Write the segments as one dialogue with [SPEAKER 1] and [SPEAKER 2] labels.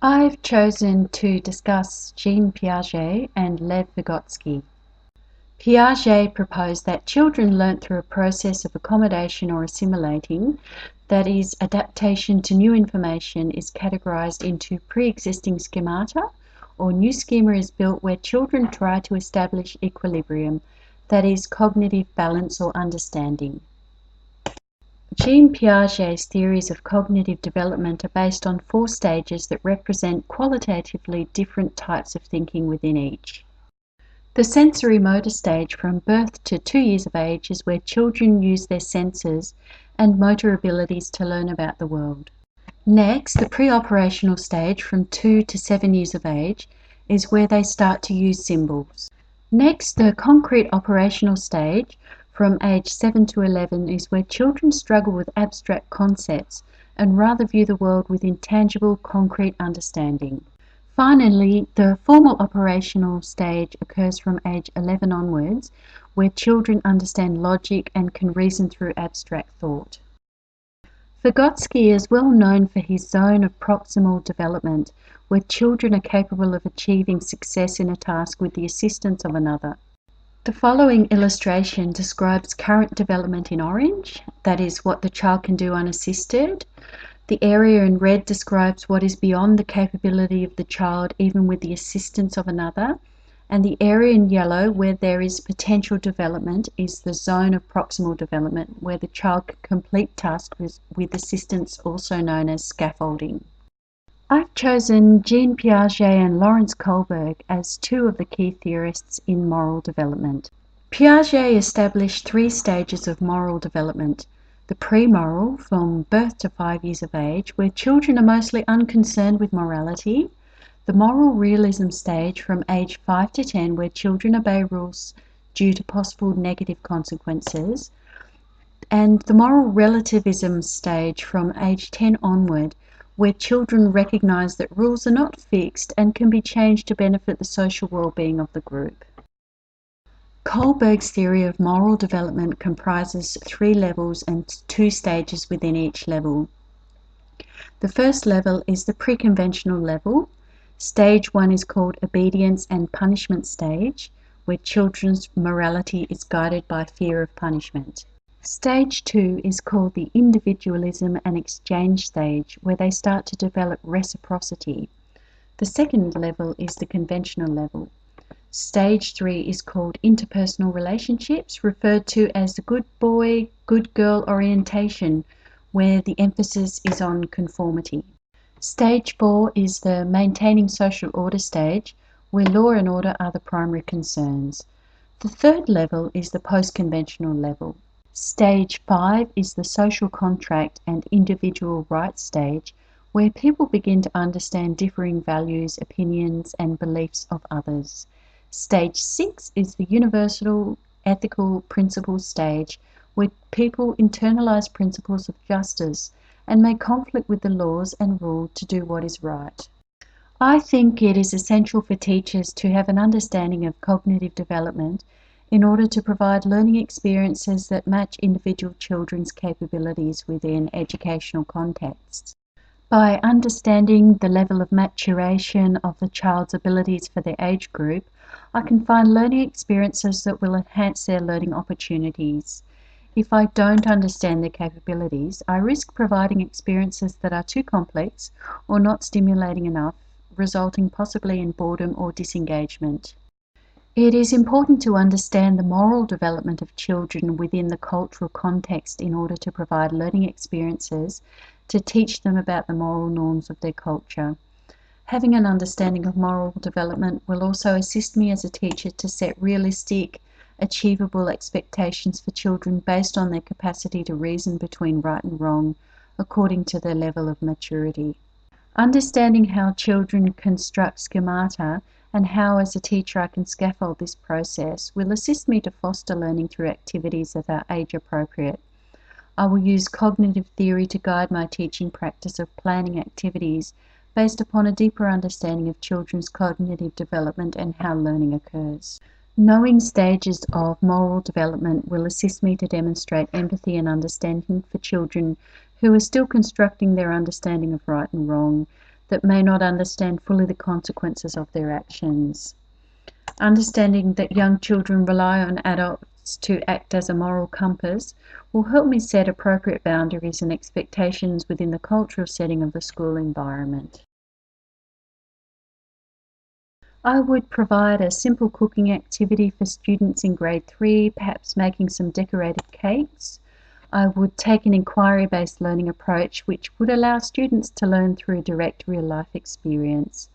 [SPEAKER 1] I've chosen to discuss Jean Piaget and Lev Vygotsky. Piaget proposed that children learn through a process of accommodation or assimilating, that is, adaptation to new information is categorized into pre-existing schemata, or new schema is built where children try to establish equilibrium, that is, cognitive balance or understanding. Jean Piaget's theories of cognitive development are based on 4 stages that represent qualitatively different types of thinking within each. The sensory motor stage from birth to 2 years of age is where children use their senses and motor abilities to learn about the world. Next, the pre-operational stage from 2 to 7 years of age is where they start to use symbols. Next, the concrete operational stage from age 7 to 11 is where children struggle with abstract concepts and rather view the world with intangible, concrete understanding. Finally, the formal operational stage occurs from age 11 onwards, where children understand logic and can reason through abstract thought. Vygotsky is well known for his zone of proximal development, where children are capable of achieving success in a task with the assistance of another. The following illustration describes current development in orange, that is, what the child can do unassisted. The area in red describes what is beyond the capability of the child even with the assistance of another, and the area in yellow where there is potential development is the zone of proximal development, where the child can complete tasks with assistance, also known as scaffolding. I've chosen Jean Piaget and Lawrence Kohlberg as 2 of the key theorists in moral development. Piaget established 3 stages of moral development. The pre-moral, from birth to 5 years of age, where children are mostly unconcerned with morality. The moral realism stage, from age 5 to 10, where children obey rules due to possible negative consequences. And the moral relativism stage, from age 10 onward, where children recognize that rules are not fixed and can be changed to benefit the social well-being of the group. Kohlberg's theory of moral development comprises 3 levels and 2 stages within each level. The first level is the pre-conventional level. Stage 1 is called obedience and punishment stage, where children's morality is guided by fear of punishment. Stage 2 is called the individualism and exchange stage, where they start to develop reciprocity. The second level is the conventional level. Stage 3 is called interpersonal relationships, referred to as the good boy, good girl orientation, where the emphasis is on conformity. Stage 4 is the maintaining social order stage, where law and order are the primary concerns. The third level is the post-conventional level. Stage 5 is the social contract and individual rights stage, where people begin to understand differing values, opinions, and beliefs of others. Stage 6 is the universal ethical principles stage, where people internalize principles of justice and may conflict with the laws and rule to do what is right. I think it is essential for teachers to have an understanding of cognitive development in order to provide learning experiences that match individual children's capabilities within educational contexts. By understanding the level of maturation of the child's abilities for their age group, I can find learning experiences that will enhance their learning opportunities. If I don't understand their capabilities, I risk providing experiences that are too complex or not stimulating enough, resulting possibly in boredom or disengagement. It is important to understand the moral development of children within the cultural context in order to provide learning experiences to teach them about the moral norms of their culture. Having an understanding of moral development will also assist me as a teacher to set realistic, achievable expectations for children based on their capacity to reason between right and wrong according to their level of maturity. Understanding how children construct schemata and how as a teacher I can scaffold this process will assist me to foster learning through activities that are age appropriate. I will use cognitive theory to guide my teaching practice of planning activities based upon a deeper understanding of children's cognitive development and how learning occurs. Knowing stages of moral development will assist me to demonstrate empathy and understanding for children who are still constructing their understanding of right and wrong, that may not understand fully the consequences of their actions. Understanding that young children rely on adults to act as a moral compass will help me set appropriate boundaries and expectations within the cultural setting of the school environment. I would provide a simple cooking activity for students in grade 3, perhaps making some decorated cakes. I would take an inquiry-based learning approach which would allow students to learn through direct real-life experience.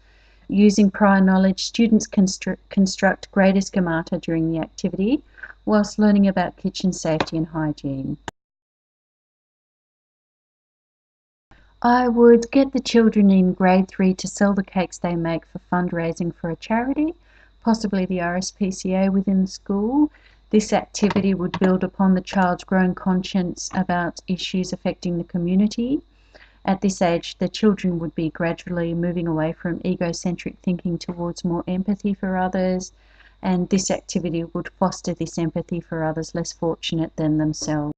[SPEAKER 1] Using prior knowledge, students construct greater schemata during the activity whilst learning about kitchen safety and hygiene. I would get the children in grade 3 to sell the cakes they make for fundraising for a charity, possibly the RSPCA within the school. This activity would build upon the child's growing conscience about issues affecting the community. At this age, the children would be gradually moving away from egocentric thinking towards more empathy for others, and this activity would foster this empathy for others less fortunate than themselves.